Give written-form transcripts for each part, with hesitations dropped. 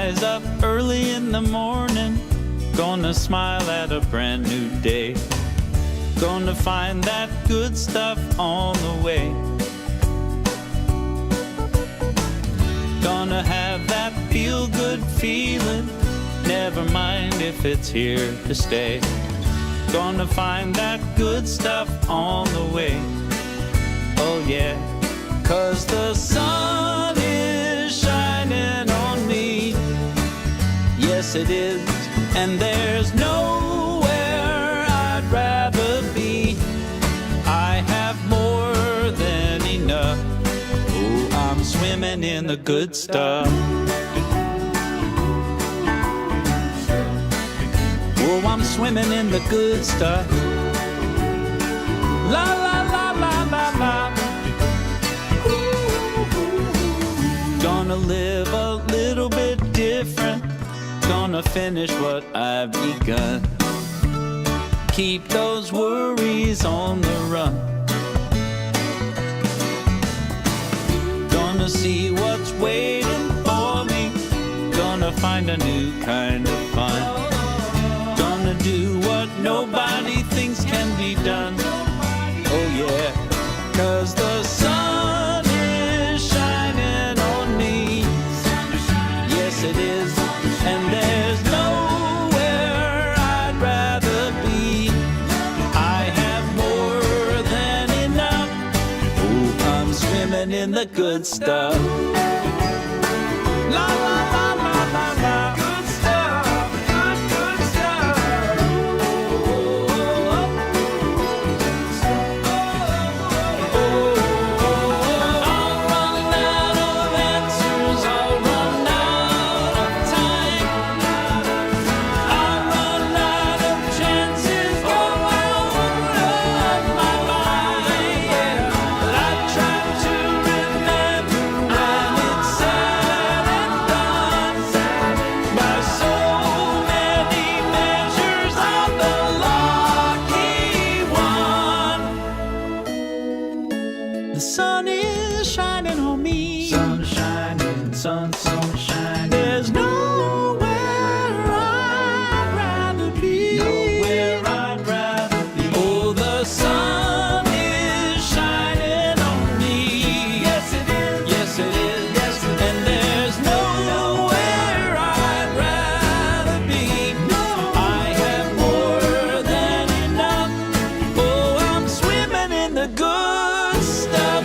rise up early in the morning, gonna smile at a brand new day. Gonna find that good stuff on the way. Gonna have that feel-good feeling, never mind if it's here to stay. Gonna find that good stuff on the way. Oh yeah, 'cause the sun is shining on me. Yes it is, and there's nowhere I'd rather be. I have more than enough. Oh, I'm swimming in the good stuff. Oh, I'm swimming in the good stuff. La la la la la la. Gonna live a little bit different. Gonna finish what I've begun. Keep those worries on the run. Gonna see what's waiting for me. Gonna find a new kind of fun. Gonna do what nobody thinks can be done. Oh yeah, 'cause the sun is shining on me. Yes it is, and there's nowhere I'd rather be. I have more than enough. Oh, I'm swimming in the good stuff. La la la la la la. Good stuff, good, good stuff. I'll run out of answers, I'll run out of time. I'll run out of chances, go out of my mind. Yeah. But I try to remember when it's said and done. By so many measures, I'm the lucky one. The sun is shining on me. Sun shining, sun shining. There's nowhere I'd rather be. Nowhere I'd rather be. Oh, the sun is shining on me. Yes it is. Yes it is. Yes it is. And there's nowhere I'd rather be. I have more than enough. Oh, I'm swimming in the good stuff.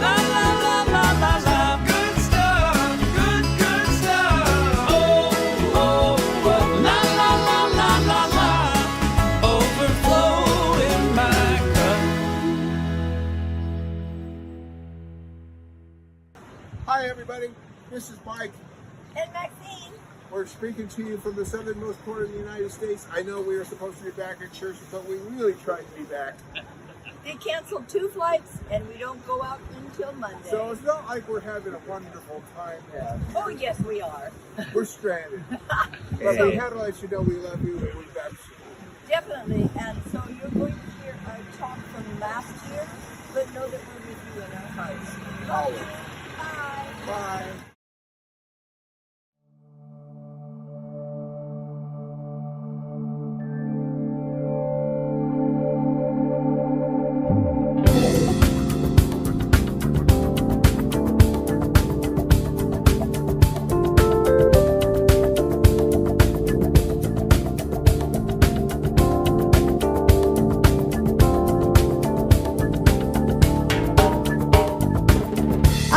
La la la la la la. Good stuff. Good, good stuff. Oh, oh, oh. La la la la la la. Overflow in my cup. Hi everybody, this is Mike. And Maxine. We're speaking to you from the southernmost corner of the United States. I know we were supposed to be back in church, but we really tried to be back. They canceled 2 flights and we don't go out until Monday. So it's not like we're having a wonderful time yet. Oh yes we are. We're stranded. But we had to let you know we love you and we're back soon. Definitely. And so you're going to hear our talk from last year, but know that we're with you in our hearts. Love you. Bye. Bye.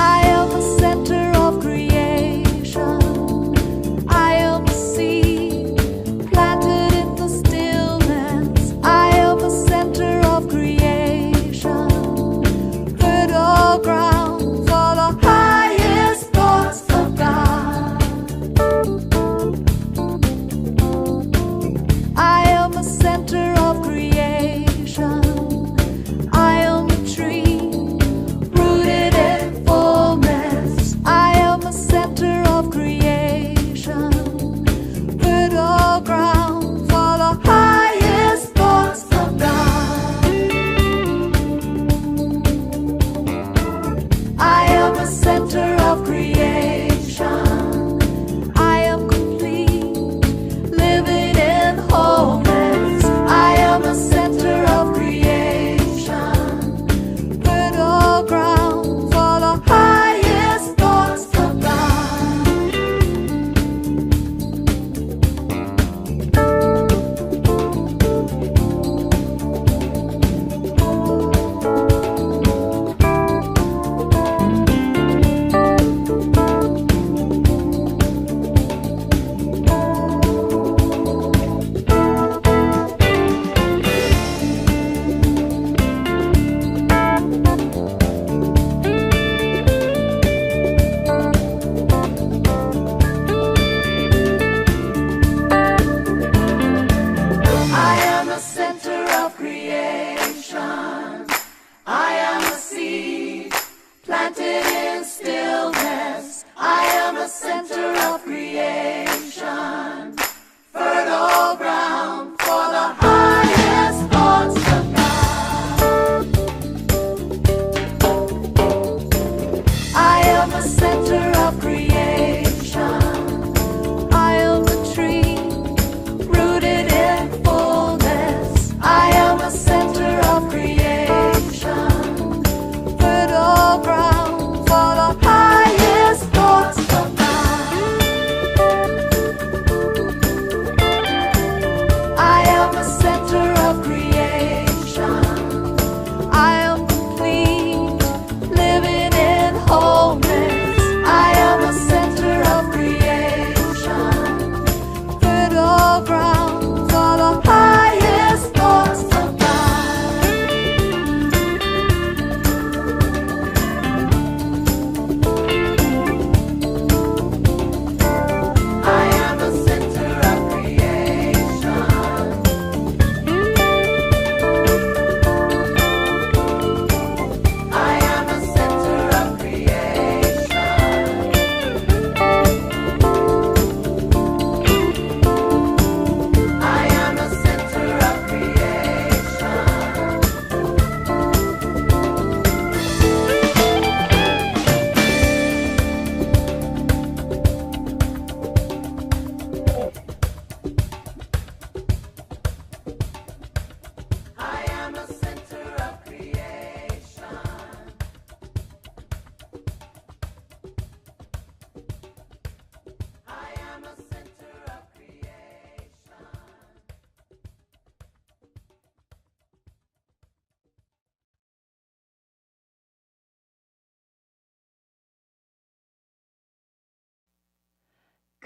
I am the center of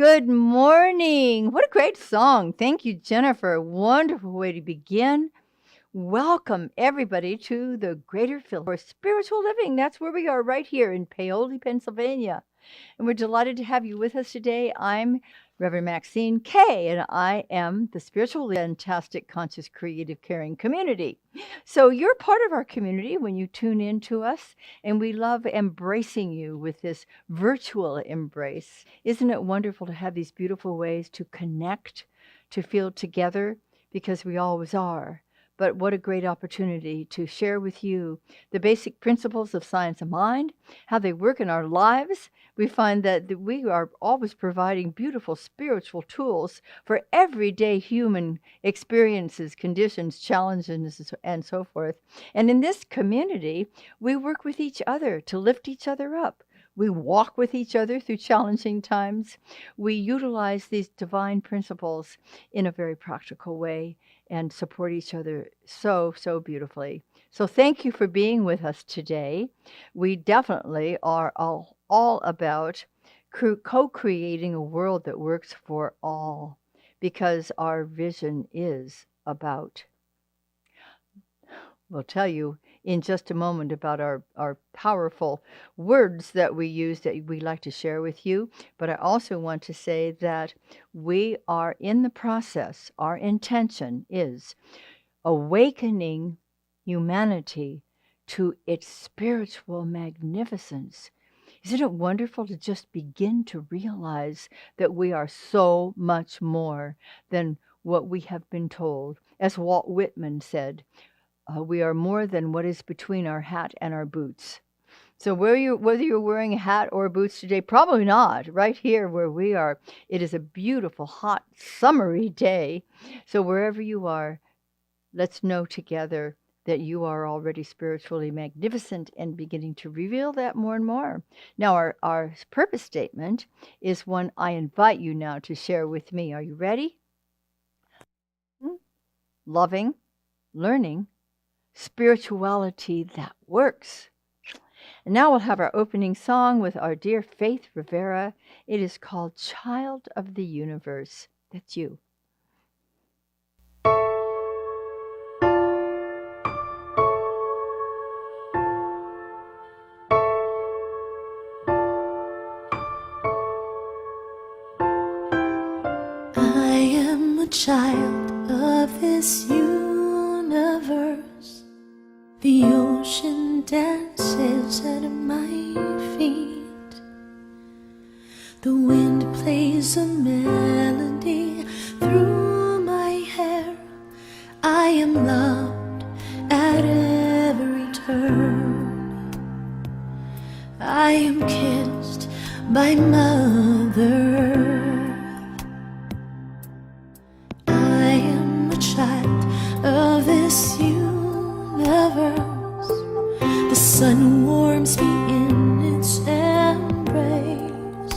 Good morning. What a great song. Thank you, Jennifer. Wonderful way to begin. Welcome, everybody, to the Greater Field for Spiritual Living. That's where we are, right here in Paoli, Pennsylvania. And we're delighted to have you with us today. I'm Reverend Maxine Kaye, and I am the spiritual, fantastic, conscious, creative, caring community. So you're part of our community when you tune in to us, and we love embracing you with this virtual embrace. Isn't it wonderful to have these beautiful ways to connect, to feel together, because we always are. But what a great opportunity to share with you the basic principles of science of mind, how they work in our lives. We find that we are always providing beautiful spiritual tools for everyday human experiences, conditions, challenges, and so forth. And in this community, we work with each other to lift each other up. We walk with each other through challenging times. We utilize these divine principles in a very practical way and support each other so, so beautifully. So thank you for being with us today. We definitely are all about co-creating a world that works for all, because our vision is about. We'll tell you in just a moment about our powerful words that we use that we like to share with you. But I also want to say that we are in the process. Our intention is awakening humanity to its spiritual magnificence. Isn't it wonderful to just begin to realize that we are so much more than what we have been told? As Walt Whitman said, we are more than what is between our hat and our boots. So whether you're wearing a hat or boots today, probably not. Right here where we are, it is a beautiful, hot, summery day. So wherever you are, let's know together that you are already spiritually magnificent and beginning to reveal that more and more. Now, our purpose statement is one I invite you now to share with me. Are you ready? Loving, learning, spirituality that works. And now we'll have our opening song with our dear Faith Rivera. It is called Child of the Universe. That's you. I am a child of this universe. The ocean dances at my feet. The wind plays a melody through my hair. I am loved at every turn. I am kissed by Mother. I am a child of this universe. The sun warms me in its embrace.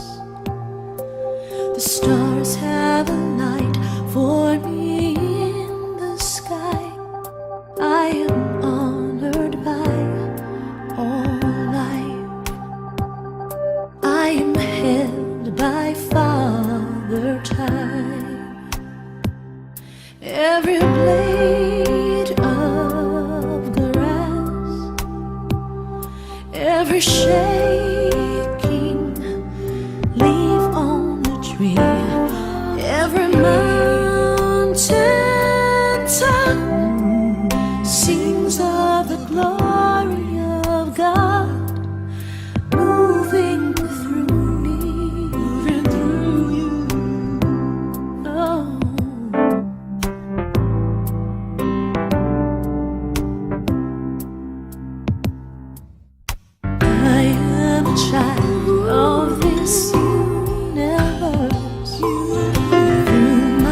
The stars have a light for me in the sky. I am honored by all life. I am held by Father Time. Every blade of grass, every shaking leaf on the tree, every mountain top sings of the glory of God moving through me, moving through you. Oh. Child of this universe, through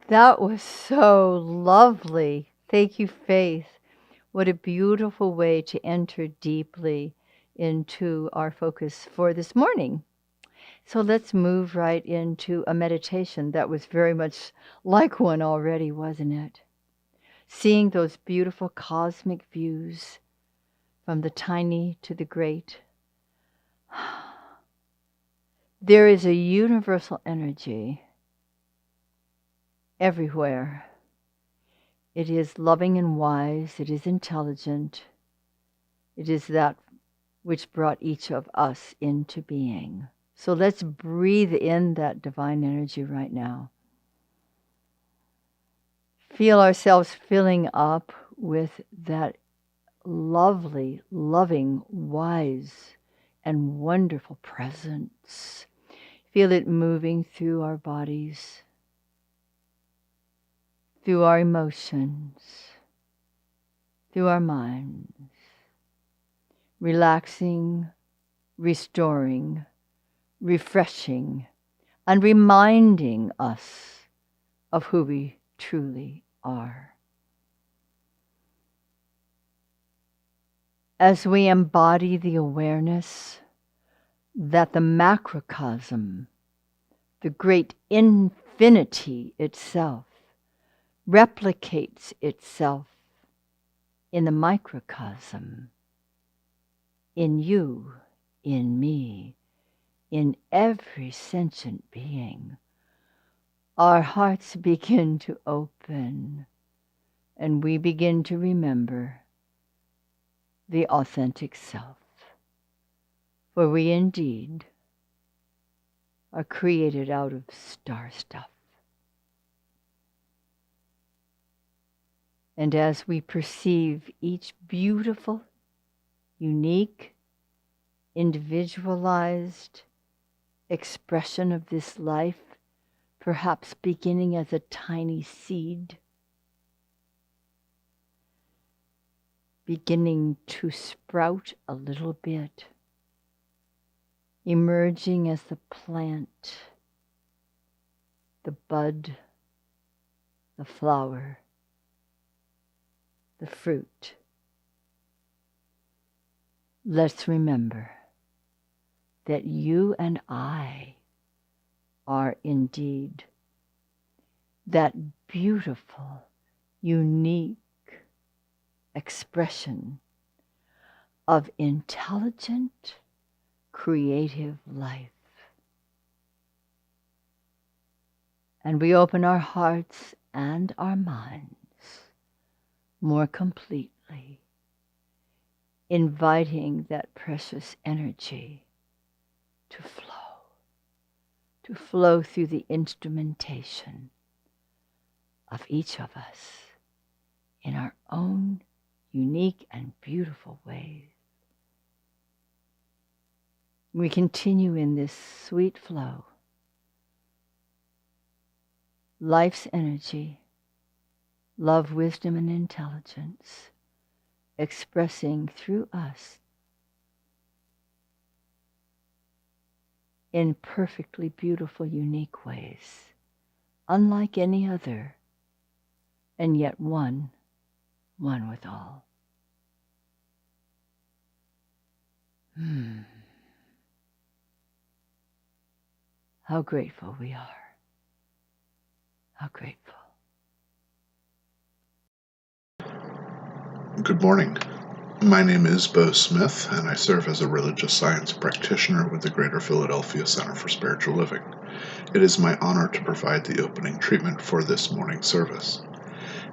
That was so lovely. Thank you, Faith. What a beautiful way to enter deeply into our focus for this morning. So let's move right into a meditation that was very much like one already, wasn't it? Seeing those beautiful cosmic views from the tiny to the great. There is a universal energy everywhere. It is loving and wise. It is intelligent. It is that which brought each of us into being. So let's breathe in that divine energy right now. Feel ourselves filling up with that lovely, loving, wise, and wonderful presence. Feel it moving through our bodies, through our emotions, through our minds, relaxing, restoring, refreshing, and reminding us of who we truly are. As we embody the awareness that the macrocosm, the great infinity itself, replicates itself in the microcosm, in you, in me, in every sentient being, our hearts begin to open and we begin to remember the authentic self. For we indeed are created out of star stuff. And as we perceive each beautiful, unique, individualized expression of this life, perhaps beginning as a tiny seed, beginning to sprout a little bit, emerging as the plant, the bud, the flower, the fruit. Let's remember that you and I are indeed that beautiful, unique expression of intelligent, creative life. And we open our hearts and our minds more completely, inviting that precious energy to flow through the instrumentation of each of us in our own unique and beautiful ways. We continue in this sweet flow. Life's energy, love, wisdom, and intelligence expressing through us in perfectly beautiful, unique ways, unlike any other, and yet one with all. How grateful we are. How grateful. Good morning. My name is Bo Smith, and I serve as a religious science practitioner with the Greater Philadelphia Center for Spiritual Living. It is my honor to provide the opening treatment for this morning's service.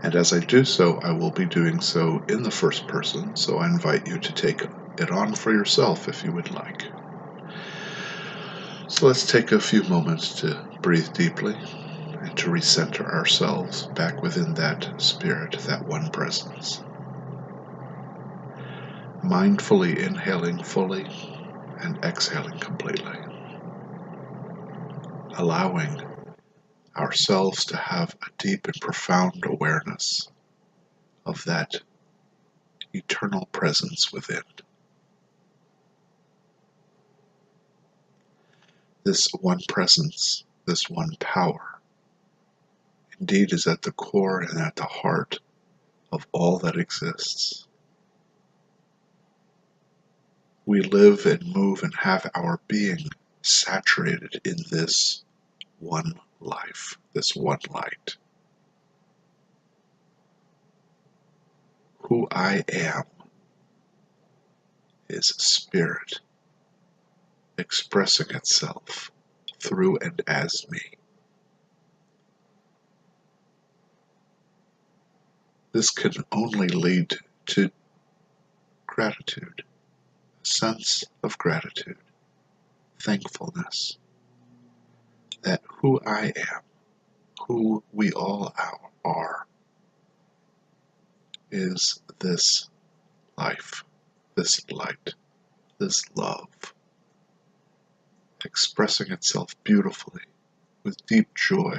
And as I do so, I will be doing so in the first person, so I invite you to take it on for yourself if you would like. So let's take a few moments to breathe deeply and to recenter ourselves back within that spirit, that one presence. Mindfully inhaling fully and exhaling completely. Allowing ourselves to have a deep and profound awareness of that eternal presence within. This one presence, this one power, indeed is at the core and at the heart of all that exists. We live and move and have our being saturated in this one life, this one light. Who I am is spirit expressing itself through and as me. This can only lead to gratitude, a sense of gratitude, thankfulness, that who I am, who we all are, is this life, this light, this love, expressing itself beautifully with deep joy.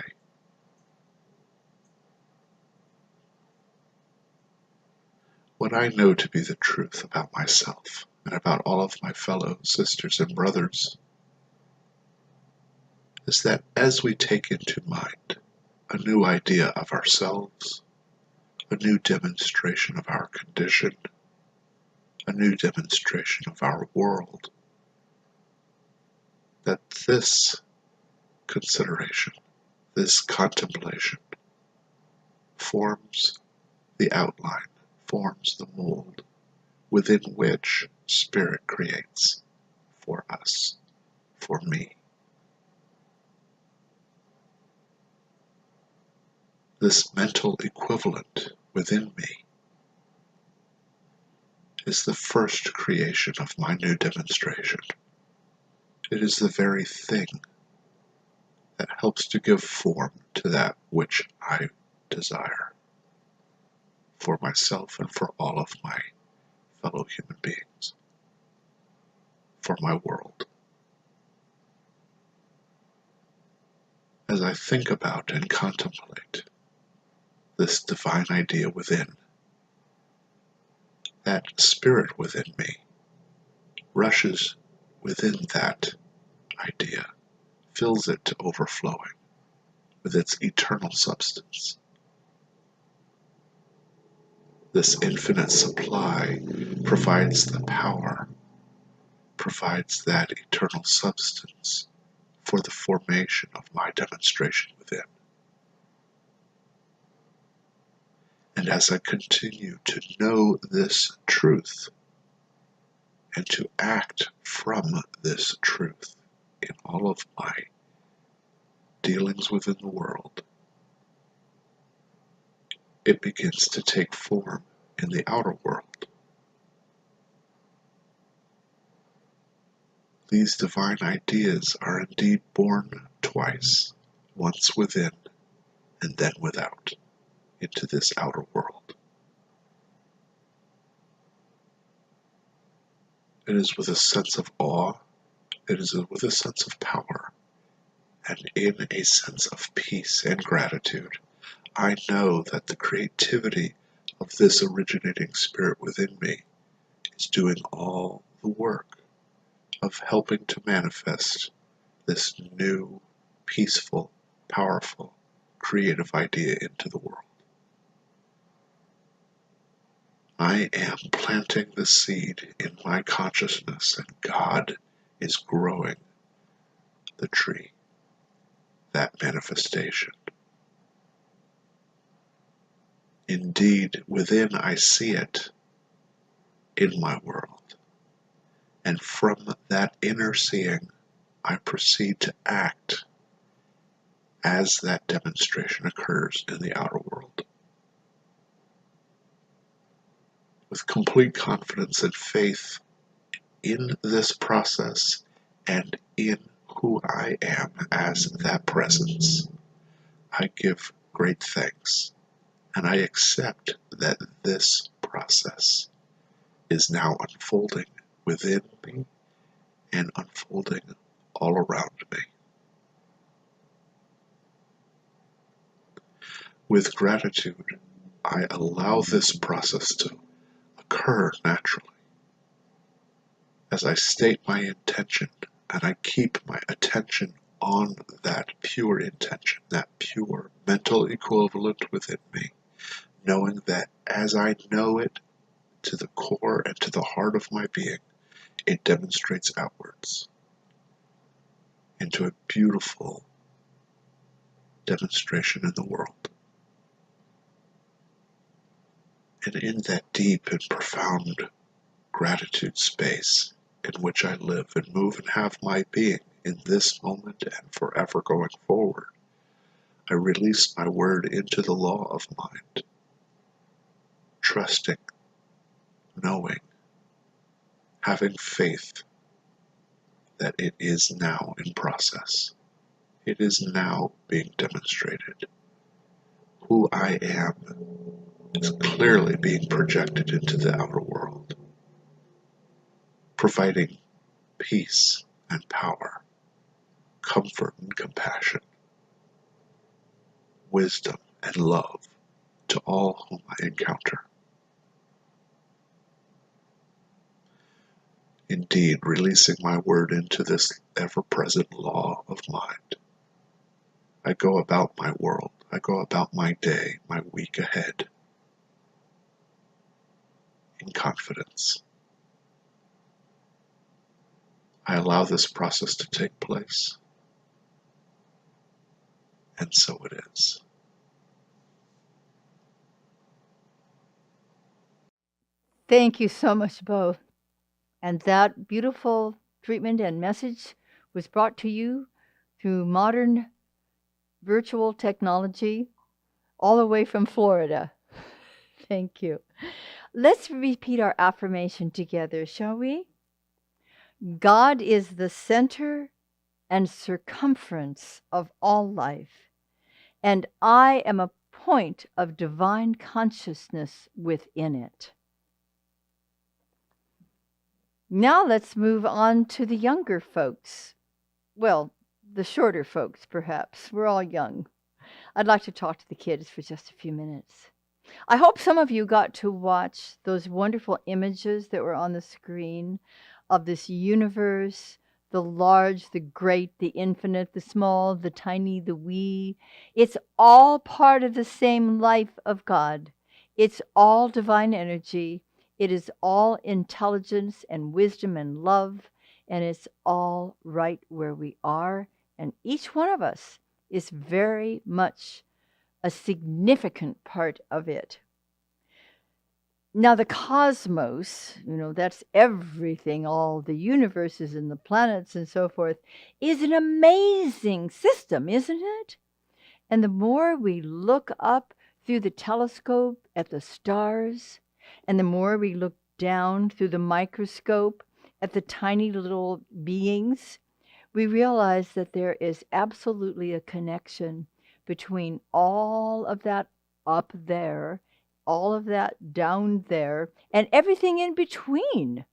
What I know to be the truth about myself and about all of my fellow sisters and brothers is that as we take into mind a new idea of ourselves, a new demonstration of our condition, a new demonstration of our world, that this consideration, this contemplation, forms the outline, forms the mold within which Spirit creates for us, for me. This mental equivalent within me is the first creation of my new demonstration. It is the very thing that helps to give form to that which I desire for myself and for all of my fellow human beings, for my world. As I think about and contemplate this divine idea within, that spirit within me rushes within that idea, fills it to overflowing with its eternal substance. This infinite supply provides the power, provides that eternal substance for the formation of my demonstration within. And as I continue to know this truth and to act from this truth in all of my dealings within the world, it begins to take form in the outer world. These divine ideas are indeed born twice, once within and then without, into this outer world. It is with a sense of awe, it is with a sense of power, and in a sense of peace and gratitude, I know that the creativity of this originating spirit within me is doing all the work of helping to manifest this new, peaceful, powerful, creative idea into the world. I am planting the seed in my consciousness, and God is growing the tree, that manifestation. Indeed, within I see it in my world, and from that inner seeing, I proceed to act as that demonstration occurs in the outer world. With complete confidence and faith in this process and in who I am as that presence, I give great thanks, and I accept that this process is now unfolding within me and unfolding all around me. With gratitude, I allow this process to occur naturally. As I state my intention and I keep my attention on that pure intention, that pure mental equivalent within me, knowing that as I know it to the core and to the heart of my being, it demonstrates outwards into a beautiful demonstration in the world. And in that deep and profound gratitude space in which I live and move and have my being in this moment and forever going forward, I release my word into the law of mind, trusting, knowing, having faith that it is now in process. It is now being demonstrated. Who I am is clearly being projected into the outer world, providing peace and power, comfort and compassion, wisdom and love to all whom I encounter. Indeed, releasing my word into this ever-present law of mind, I go about my world, I go about my day, my week ahead, in confidence. I allow this process to take place, and so it is. Thank you so much, Bo. And that beautiful treatment and message was brought to you through modern virtual technology all the way from Florida. Thank you. Let's repeat our affirmation together, shall we? God is the center and circumference of all life, and I am a point of divine consciousness within it. Now let's move on to the younger folks. Well, the shorter folks, perhaps. We're all young. I'd like to talk to the kids for just a few minutes. I hope some of you got to watch those wonderful images that were on the screen of this universe, the large, the great, the infinite, the small, the tiny, the wee. It's all part of the same life of God. It's all divine energy. It is all intelligence and wisdom and love, and it's all right where we are. And each one of us is very much a significant part of it. Now, the cosmos, that's everything, all the universes and the planets and so forth, is an amazing system, isn't it? And the more we look up through the telescope at the stars, and the more we look down through the microscope at the tiny little beings, we realize that there is absolutely a connection between all of that up there, all of that down there, and everything in between.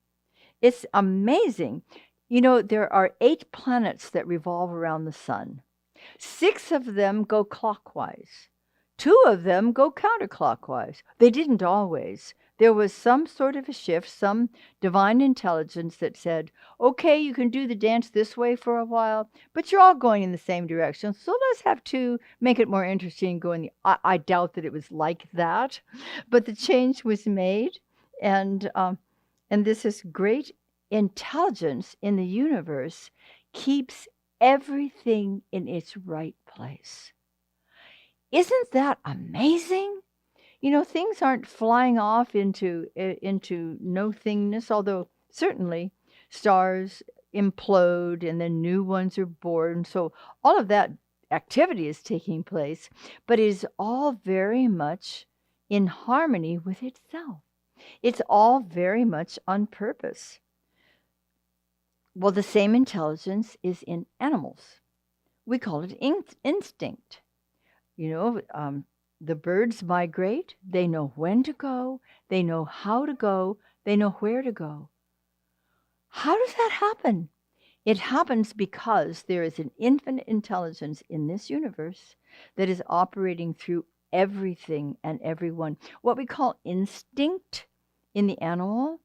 It's amazing. There are 8 planets that revolve around the sun. 6 of them go clockwise. 2 of them go counterclockwise. They didn't always. There was some sort of a shift, some divine intelligence that said, okay, you can do the dance this way for a while, but you're all going in the same direction. So let's have 2 make it more interesting going. I doubt that it was like that, but the change was made. And this is great intelligence in the universe keeps everything in its right place. Isn't that amazing? Things aren't flying off into no-thingness, although certainly stars implode and then new ones are born. So all of that activity is taking place, but it is all very much in harmony with itself. It's all very much on purpose. Well, the same intelligence is in animals. We call it instinct. The birds migrate. They know when to go. They know how to go. They know where to go. How does that happen? It happens because there is an infinite intelligence in this universe that is operating through everything and everyone. What we call instinct in the animal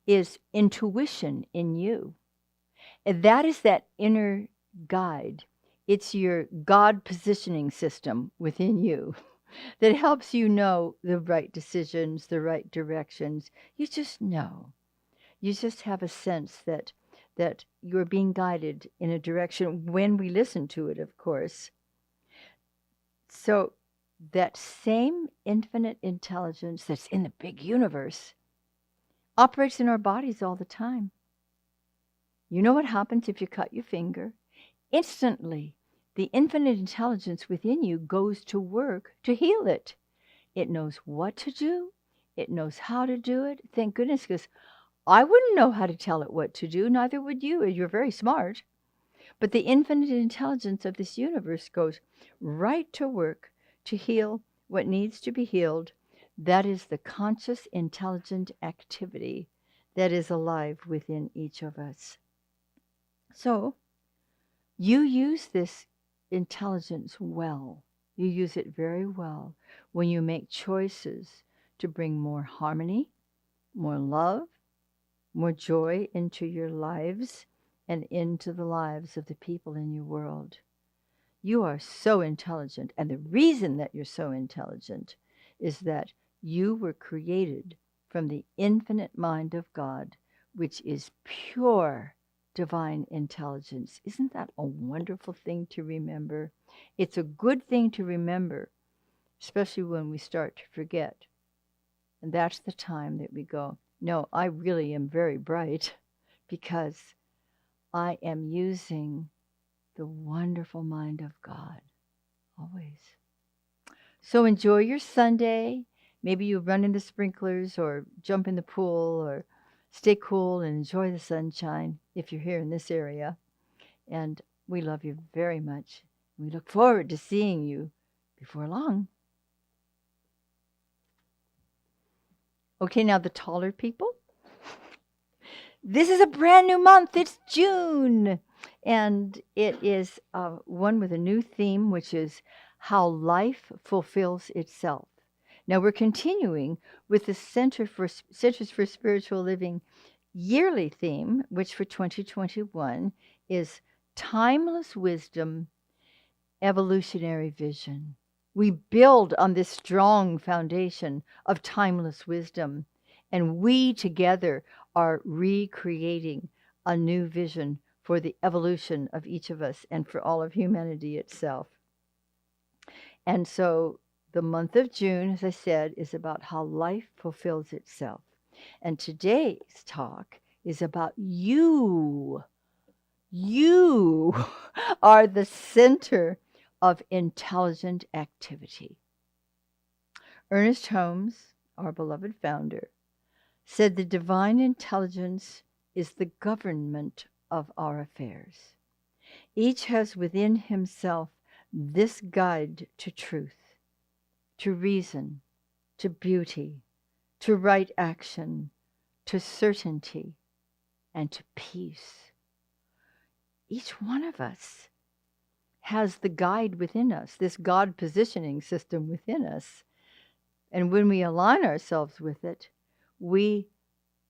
is intuition in you. And that is that inner guide. It's your God positioning system within you that helps you know the right decisions, the right directions. You just know. You just have a sense that you're being guided in a direction when we listen to it, of course. So that same infinite intelligence that's in the big universe operates in our bodies all the time. You know what happens if you cut your finger? Instantly, the infinite intelligence within you goes to work to heal it. It knows what to do. It knows how to do it. Thank goodness, because I wouldn't know how to tell it what to do, neither would you. You're very smart. But the infinite intelligence of this universe goes right to work to heal what needs to be healed. That is the conscious, intelligent activity that is alive within each of us. So, you use this intelligence well. You use it very well when you make choices to bring more harmony, more love, more joy into your lives and into the lives of the people in your world. You are so intelligent, and the reason that you're so intelligent is that you were created from the infinite mind of God, which is pure divine intelligence. Isn't that a wonderful thing to remember? It's a good thing to remember, especially when we start to forget. And that's the time that we go, no, I really am very bright because I am using the wonderful mind of God always. So enjoy your Sunday. Maybe you run in the sprinklers or jump in the pool or stay cool and enjoy the sunshine if you're here in this area. And we love you very much. We look forward to seeing you before long. Okay, now the taller people. This is a brand new month. It's June. And it is one with a new theme, which is how life fulfills itself. Now we're continuing with the Centers for Spiritual Living yearly theme, which for 2021 is Timeless Wisdom, Evolutionary Vision. We build on this strong foundation of timeless wisdom, and we together are recreating a new vision for the evolution of each of us and for all of humanity itself. And so the month of June, as I said, is about how life fulfills itself. And today's talk is about you. You are the center of intelligent activity. Ernest Holmes, our beloved founder, said the divine intelligence is the government of our affairs. Each has within himself this guide to truth, to reason, to beauty, to right action, to certainty, and to peace. Each one of us has the guide within us, this God positioning system within us. And when we align ourselves with it, we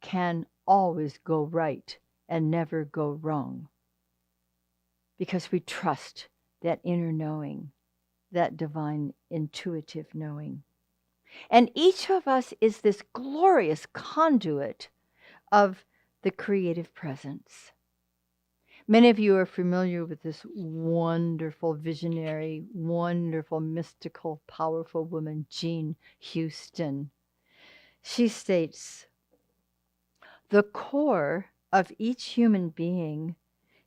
can always go right and never go wrong. Because we trust that inner knowing, that divine intuitive knowing. And each of us is this glorious conduit of the creative presence. Many of you are familiar with this wonderful visionary, wonderful, mystical, powerful woman, Jean Houston. She states, the core of each human being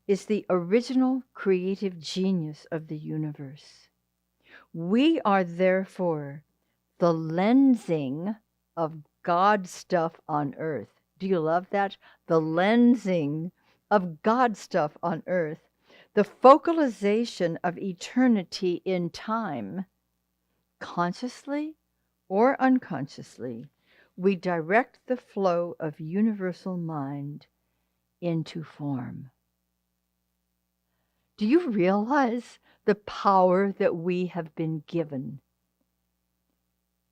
is the original creative genius of the universe. We are therefore the lensing of God stuff on earth. Do you love that? The lensing of God stuff on earth, the focalization of eternity in time. Consciously or unconsciously, we direct the flow of universal mind into form. Do you realize the power that we have been given?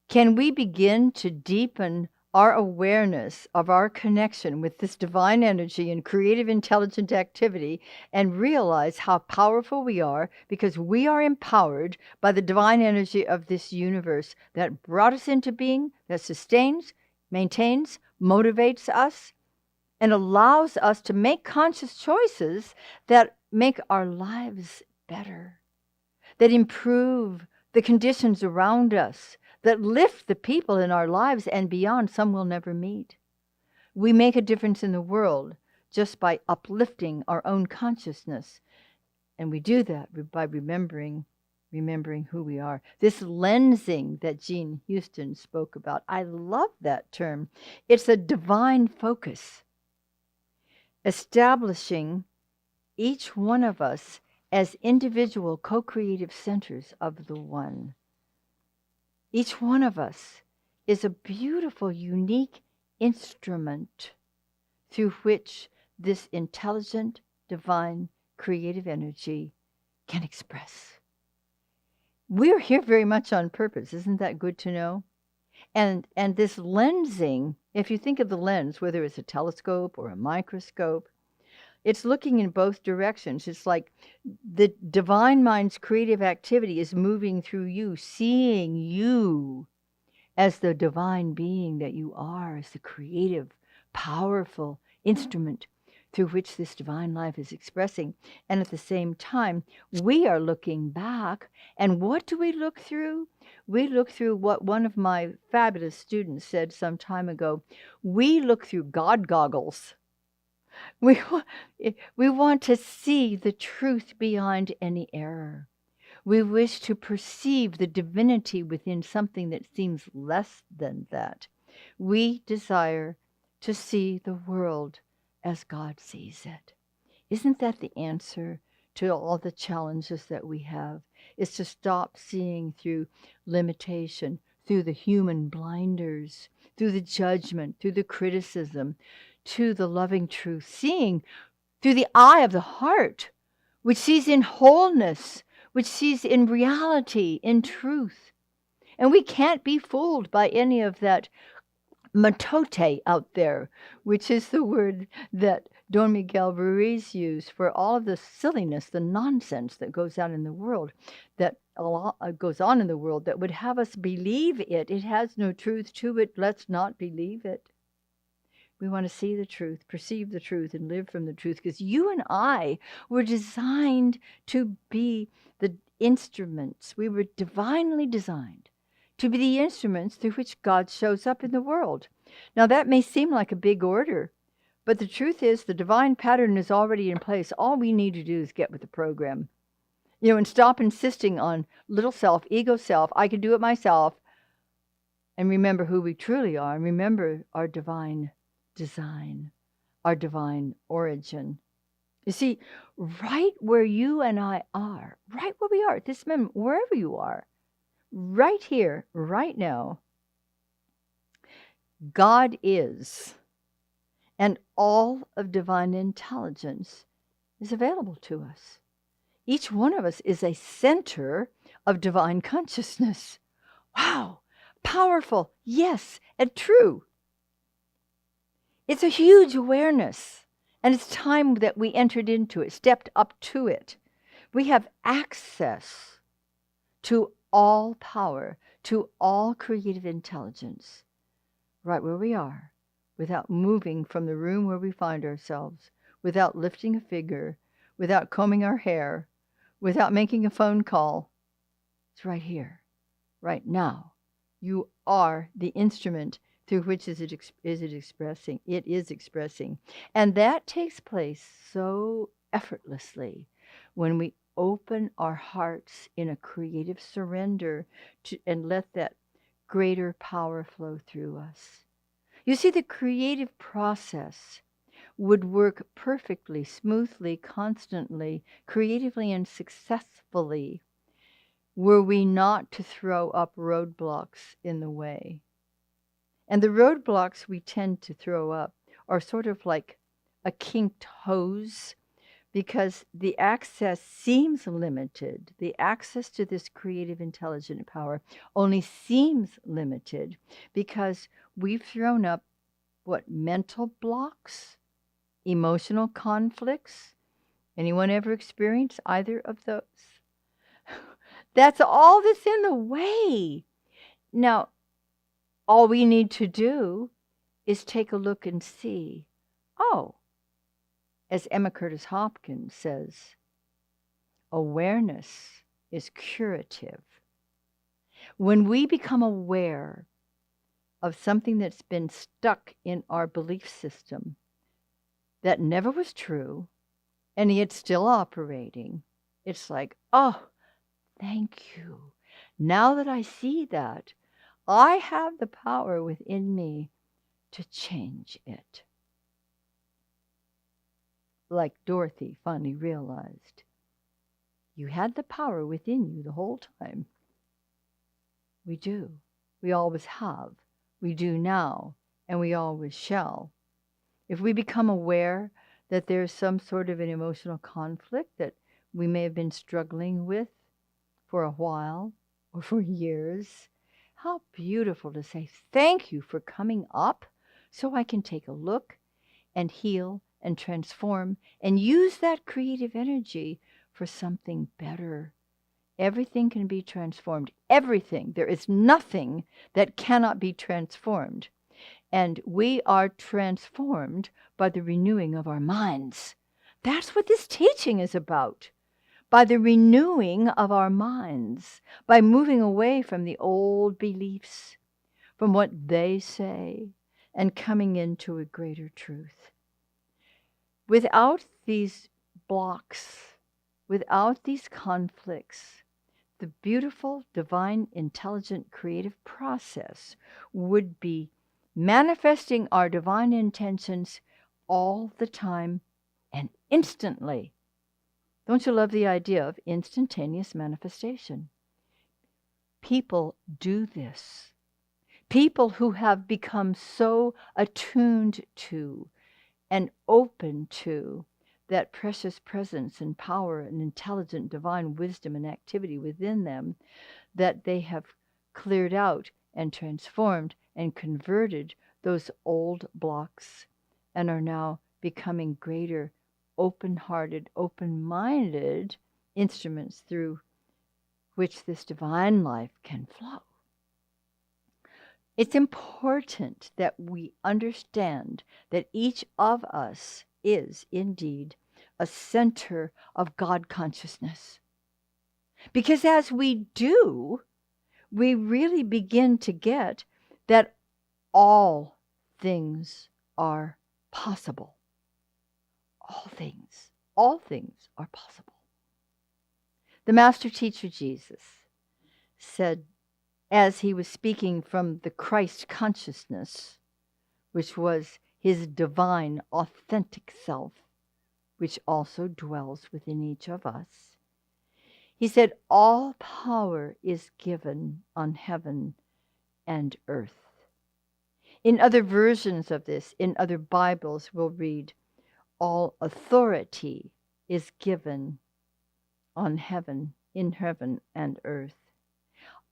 Can we begin to deepen our awareness of our connection with this divine energy and creative intelligent activity and realize how powerful we are because we are empowered by the divine energy of this universe that brought us into being, that sustains, maintains, motivates us, and allows us to make conscious choices that make our lives better, that improve the conditions around us, that lift the people in our lives and beyond. Some we'll never meet. We make a difference in the world just by uplifting our own consciousness. And we do that by remembering who we are. This lensing that Jean Houston spoke about, I love that term. It's a divine focus, establishing each one of us as individual co-creative centers of the one. Each one of us is a beautiful, unique instrument through which this intelligent, divine, creative energy can express. We're here very much on purpose. Isn't that good to know? And this lensing, if you think of the lens, whether it's a telescope or a microscope, it's looking in both directions. It's like the divine mind's creative activity is moving through you, seeing you as the divine being that you are, as the creative, powerful instrument through which this divine life is expressing. And at the same time, we are looking back. And what do we look through? We look through what one of my fabulous students said some time ago. We look through God goggles. We want to see the truth beyond any error. We wish to perceive the divinity within something that seems less than that. We desire to see the world as God sees it. Isn't that the answer to all the challenges that we have? Is to stop seeing through limitation, through the human blinders, through the judgment, through the criticism, to the loving truth, seeing through the eye of the heart, which sees in wholeness, which sees in reality, in truth. And we can't be fooled by any of that matote out there, which is the word that Don Miguel Ruiz used for all of the silliness, the nonsense that goes on in the world, that goes on in the world that would have us believe it. It has no truth to it. Let's not believe it. We want to see the truth, perceive the truth, and live from the truth, because you and I were designed to be the instruments. We were divinely designed to be the instruments through which God shows up in the world. Now, that may seem like a big order, but the truth is the divine pattern is already in place. All we need to do is get with the program, and stop insisting on little self, ego self, I can do it myself, and remember who we truly are, and remember our divine design, our divine origin. You see, right where you and I are, right where we are at this moment, wherever you are, right here, right now, God is, and all of divine intelligence is available to us. Each one of us is a center of divine consciousness. Wow, powerful, yes, and true. It's a huge awareness, and it's time that we entered into it, stepped up to it. We have access to all power, to all creative intelligence, right where we are, without moving from the room where we find ourselves, without lifting a finger, without combing our hair, without making a phone call. It's right here, right now. You are the instrument through which it is expressing. And that takes place so effortlessly when we open our hearts in a creative surrender and let that greater power flow through us. You see, the creative process would work perfectly, smoothly, constantly, creatively, and successfully were we not to throw up roadblocks in the way. And the roadblocks we tend to throw up are sort of like a kinked hose because the access seems limited. The access to this creative, intelligent power only seems limited because we've thrown up what mental blocks, emotional conflicts. Anyone ever experienced either of those? That's all that's in the way. Now, all we need to do is take a look and see, oh, as Emma Curtis Hopkins says, awareness is curative. When we become aware of something that's been stuck in our belief system that never was true, and yet still operating, it's like, oh, thank you. Now that I see that, I have the power within me to change it. Like Dorothy finally realized, you had the power within you the whole time. We do. We always have. We do now, and we always shall. If we become aware that there's some sort of an emotional conflict that we may have been struggling with for a while or for years, how beautiful to say, thank you for coming up so I can take a look and heal and transform and use that creative energy for something better. Everything can be transformed. Everything. There is nothing that cannot be transformed. And we are transformed by the renewing of our minds. That's what this teaching is about. By the renewing of our minds, by moving away from the old beliefs, from what they say, and coming into a greater truth. Without these blocks, without these conflicts, the beautiful, divine, intelligent, creative process would be manifesting our divine intentions all the time and instantly. Don't you love the idea of instantaneous manifestation? People do this. People who have become so attuned to and open to that precious presence and power and intelligent divine wisdom and activity within them, that they have cleared out and transformed and converted those old blocks and are now becoming greater, open-hearted, open-minded instruments through which this divine life can flow. It's important that we understand that each of us is indeed a center of God consciousness. Because as we do, we really begin to get that all things are possible. All things are possible. The Master Teacher Jesus said, as he was speaking from the Christ consciousness, which was his divine, authentic self, which also dwells within each of us, he said, all power is given on heaven and earth. In other versions of this, in other Bibles, we'll read, all authority is given on heaven, in heaven and earth.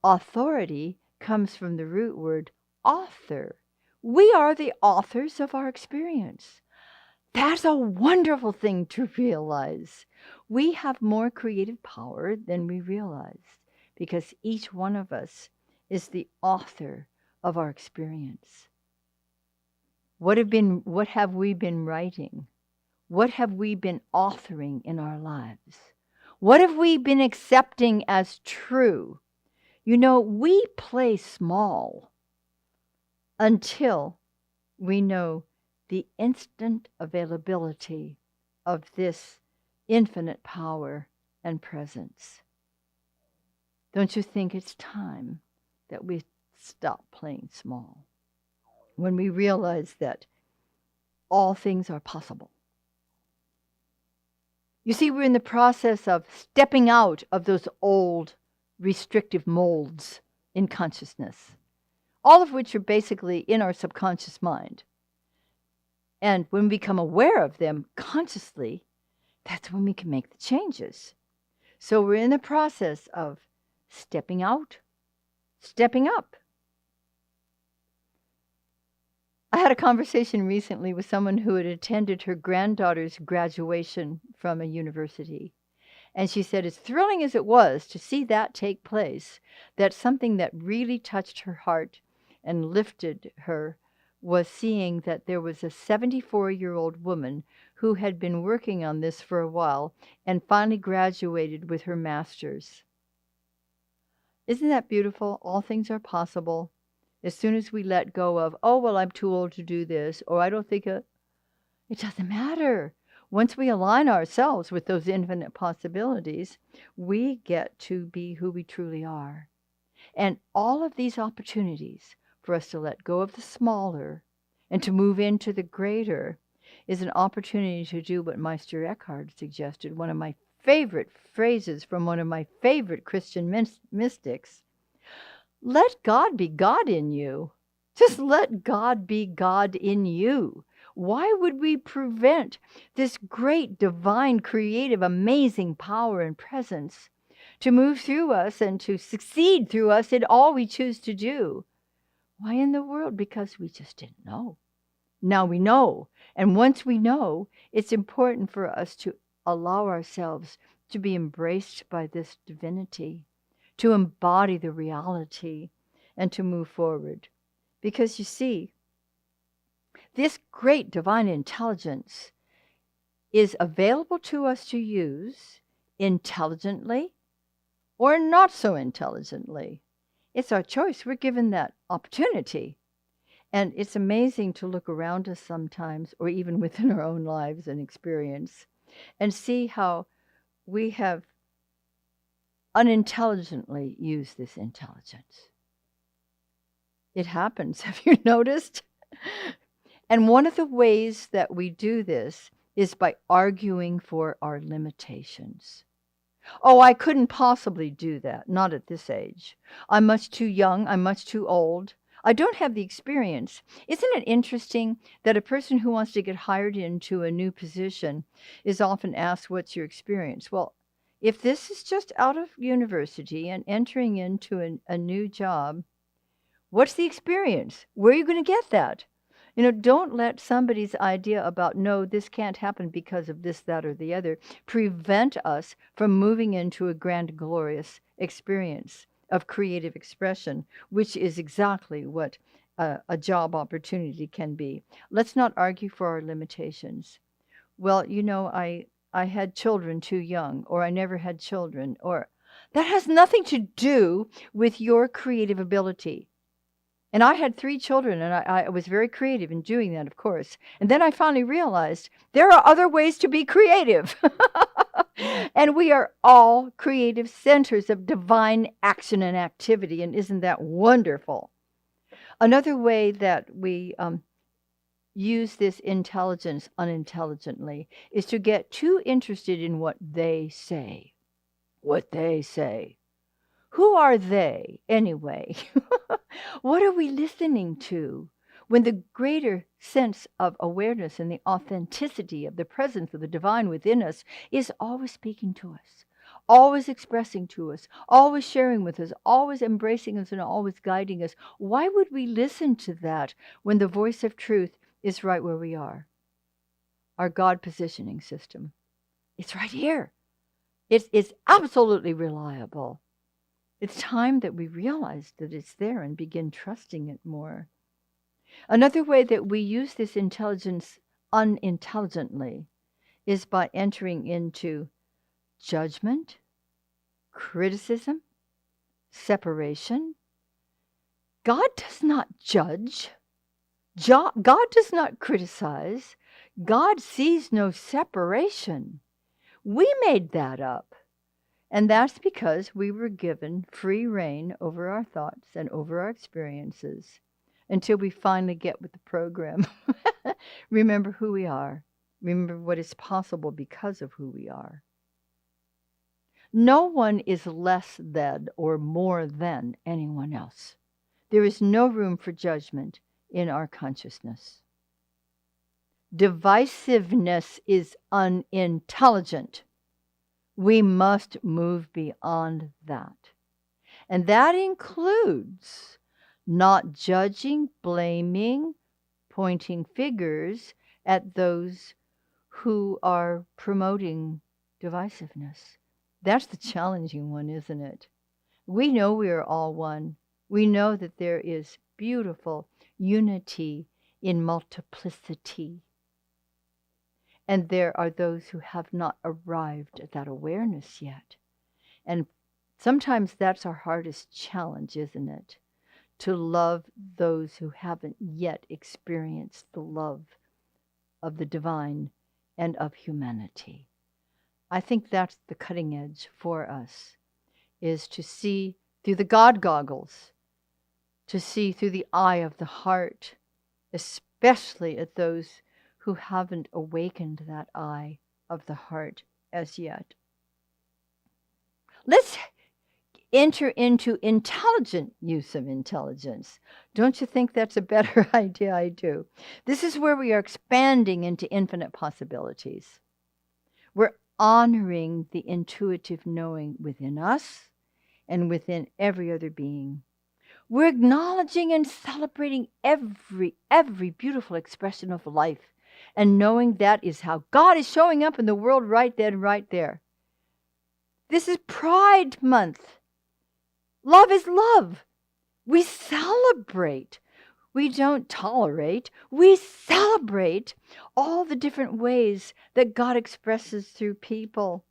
Authority comes from the root word author. We are the authors of our experience. That's a wonderful thing to realize. We have more creative power than we realized because each one of us is the author of our experience. What have we been writing? What have we been authoring in our lives? What have we been accepting as true? You know, we play small until we know the instant availability of this infinite power and presence. Don't you think it's time that we stop playing small when we realize that all things are possible? You see, we're in the process of stepping out of those old restrictive molds in consciousness, all of which are basically in our subconscious mind. And when we become aware of them consciously, that's when we can make the changes. So we're in the process of stepping out, stepping up. I had a conversation recently with someone who had attended her granddaughter's graduation from a university. And she said, as thrilling as it was to see that take place, that something that really touched her heart and lifted her was seeing that there was a 74-year-old woman who had been working on this for a while and finally graduated with her master's. Isn't that beautiful? All things are possible. As soon as we let go of, oh, well, I'm too old to do this, or I don't think it doesn't matter. Once we align ourselves with those infinite possibilities, we get to be who we truly are. And all of these opportunities for us to let go of the smaller and to move into the greater is an opportunity to do what Meister Eckhart suggested, one of my favorite phrases from one of my favorite Christian mystics. Let God be God in you. Just let God be God in you. Why would we prevent this great, divine, creative, amazing power and presence to move through us and to succeed through us in all we choose to do? Why in the world? Because we just didn't know. Now we know. And once we know, it's important for us to allow ourselves to be embraced by this divinity, to embody the reality, and to move forward. Because you see, this great divine intelligence is available to us to use intelligently or not so intelligently. It's our choice. We're given that opportunity. And it's amazing to look around us sometimes, or even within our own lives and experience, and see how we have unintelligently used this intelligence. It happens. Have you noticed? And one of the ways that we do this is by arguing for our limitations. Oh, I couldn't possibly do that. Not at this age. I'm much too young. I'm much too old. I don't have the experience. Isn't it interesting that a person who wants to get hired into a new position is often asked, what's your experience? Well, if this is just out of university and entering into a new job, what's the experience? Where are you going to get that? You know, don't let somebody's idea about, no, this can't happen because of this, that, or the other, prevent us from moving into a grand, glorious experience of creative expression, which is exactly what a job opportunity can be. Let's not argue for our limitations. Well, you know, I had children too young, or I never had children, or that has nothing to do with your creative ability. And I had 3 children, and I was very creative in doing that, of course. And then I finally realized there are other ways to be creative. And we are all creative centers of divine action and activity. And isn't that wonderful? Another way that we use this intelligence unintelligently is to get too interested in what they say. What they say. Who are they, anyway? What are we listening to? When the greater sense of awareness and the authenticity of the presence of the divine within us is always speaking to us, always expressing to us, always sharing with us, always embracing us, and always guiding us, why would we listen to that when the voice of truth is right where we are? Our God positioning system. It's right here. It's absolutely reliable. It's time that we realize that it's there and begin trusting it more. Another way that we use this intelligence unintelligently is by entering into judgment, criticism, separation. God does not judge. God does not criticize. God sees no separation. We made that up. And that's because we were given free rein over our thoughts and over our experiences until we finally get with the program. Remember who we are. Remember what is possible because of who we are. No one is less than or more than anyone else. There is no room for judgment in our consciousness. Divisiveness is unintelligent. We must move beyond that. And that includes not judging, blaming, pointing fingers at those who are promoting divisiveness. That's the challenging one, isn't it? We know we are all one. We know that there is beautiful unity in multiplicity. And there are those who have not arrived at that awareness yet. And sometimes that's our hardest challenge, isn't it? To love those who haven't yet experienced the love of the divine and of humanity. I think that's the cutting edge for us, is to see through the God goggles, to see through the eye of the heart, especially at those who haven't awakened that eye of the heart as yet. Let's enter into intelligent use of intelligence. Don't you think that's a better idea? I do. This is where we are expanding into infinite possibilities. We're honoring the intuitive knowing within us and within every other being. We're acknowledging and celebrating every beautiful expression of life, and knowing that is how God is showing up in the world right then, right there. This is Pride Month. Love is love. We celebrate. We don't tolerate. We celebrate all the different ways that God expresses through people.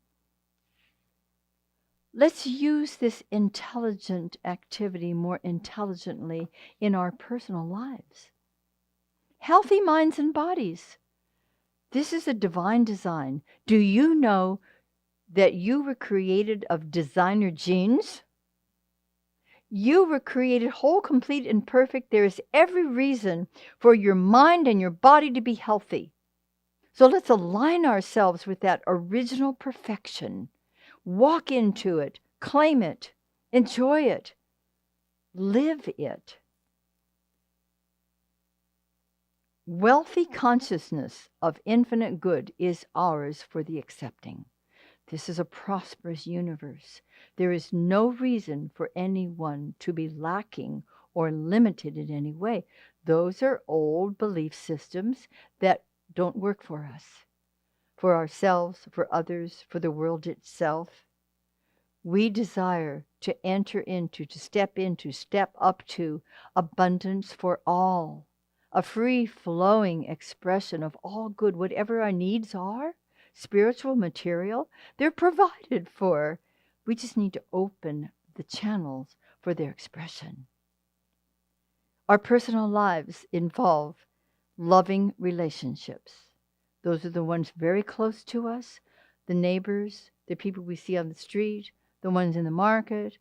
Let's use this intelligent activity more intelligently in our personal lives. Healthy minds and bodies. This is a divine design. Do you know that you were created of designer genes? You were created whole, complete, and perfect. There is every reason for your mind and your body to be healthy. So let's align ourselves with that original perfection. Walk into it, claim it, enjoy it, live it. Wealthy consciousness of infinite good is ours for the accepting. This is a prosperous universe. There is no reason for anyone to be lacking or limited in any way. Those are old belief systems that don't work for us, for ourselves, for others, for the world itself. We desire to enter into, to step up to abundance for all, a free-flowing expression of all good, whatever our needs are. Spiritual, material, they're provided for. We just need to open the channels for their expression. Our personal lives involve loving relationships. Those are the ones very close to us, the neighbors, the people we see on the street, the ones in the market,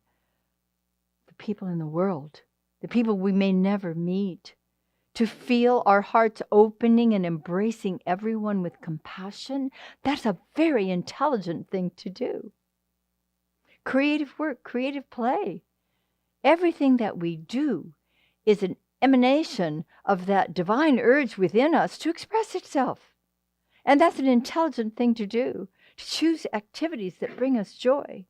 the people in the world, the people we may never meet. To feel our hearts opening and embracing everyone with compassion, that's a very intelligent thing to do. Creative work, creative play. Everything that we do is an emanation of that divine urge within us to express itself. And that's an intelligent thing to do, to choose activities that bring us joy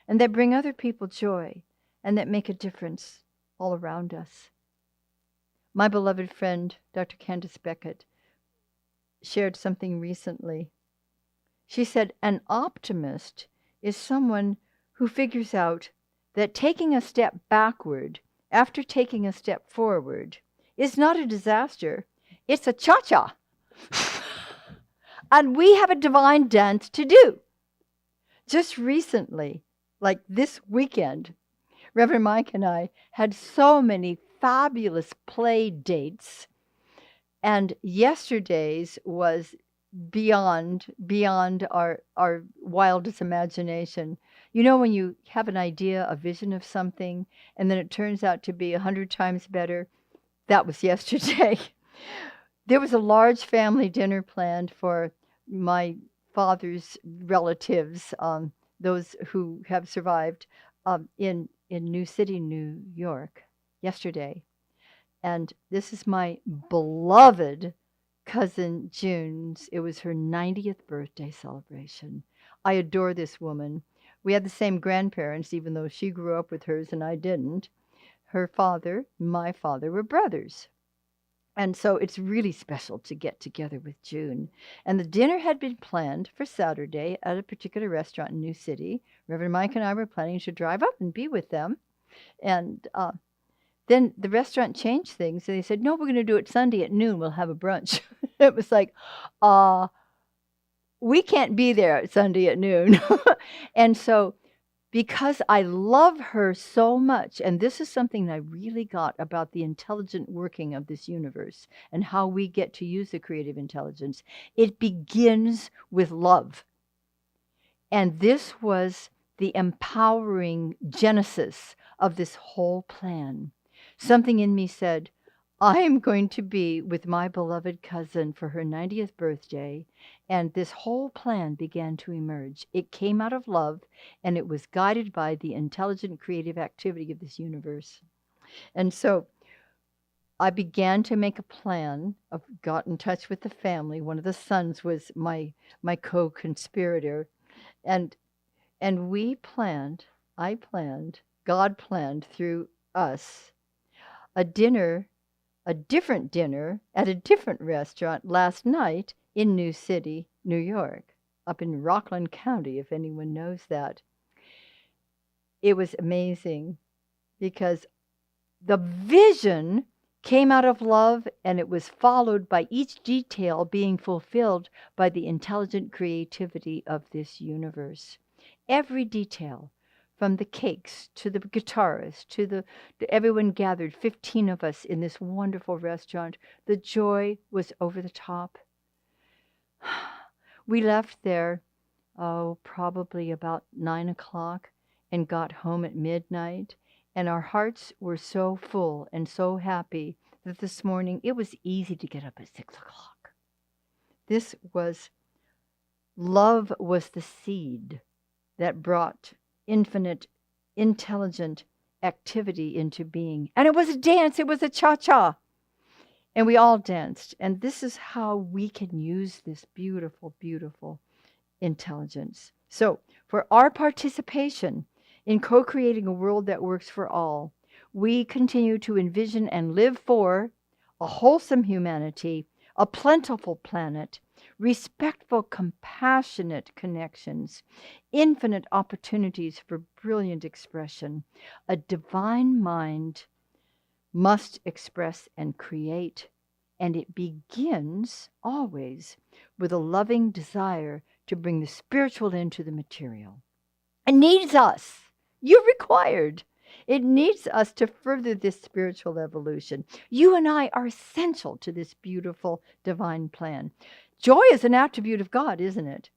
and that bring other people joy and that make a difference all around us. My beloved friend, Dr. Candace Beckett, shared something recently. She said, an optimist is someone who figures out that taking a step backward after taking a step forward is not a disaster. It's a cha-cha. And we have a divine dance to do. Just recently, like this weekend, Reverend Mike and I had so many fabulous play dates, and yesterday's was beyond our wildest imagination. You know, when you have an idea, a vision of something, and then it turns out to be 100 times better? That was yesterday. There was a large family dinner planned for my father's relatives, those who have survived, in New City, New York, yesterday. And this is my beloved cousin June's. It was her 90th birthday celebration. I adore this woman. We had the same grandparents, even though she grew up with hers and I didn't. Her father, my father, were brothers. And so it's really special to get together with June. And the dinner had been planned for Saturday at a particular restaurant in New City. Reverend Mike and I were planning to drive up and be with them. And then the restaurant changed things. And they said, no, we're going to do it Sunday at noon. We'll have a brunch. It was like, we can't be there at Sunday at noon. And so because I love her so much, and this is something that I really got about the intelligent working of this universe and how we get to use the creative intelligence, it begins with love. And this was the empowering genesis of this whole plan. Something in me said, I am going to be with my beloved cousin for her 90th birthday, and this whole plan began to emerge. It came out of love, and it was guided by the intelligent creative activity of this universe. And so I began to make a plan. I got in touch with the family. One of the sons was my co-conspirator, and we planned, I planned, God planned through us, a different dinner at a different restaurant last night in New City, New York, up in Rockland County, if anyone knows that. It was amazing because the vision came out of love, and it was followed by each detail being fulfilled by the intelligent creativity of this universe. Every detail, from the cakes to the guitarist to everyone gathered, 15 of us in this wonderful restaurant. The joy was over the top. We left there, probably about 9 o'clock, and got home at midnight. And our hearts were so full and so happy that this morning it was easy to get up at 6 o'clock. Love was the seed that brought infinite, intelligent activity into being. And it was a dance. It was a cha-cha. And we all danced. And this is how we can use this beautiful, beautiful intelligence. So for our participation in co-creating a world that works for all, we continue to envision and live for a wholesome humanity, a plentiful planet, respectful, compassionate connections, infinite opportunities for brilliant expression. A divine mind must express and create, and it begins always with a loving desire to bring the spiritual into the material. It needs us. You're required. It needs us to further this spiritual evolution. You and I are essential to this beautiful divine plan. Joy is an attribute of God, isn't it?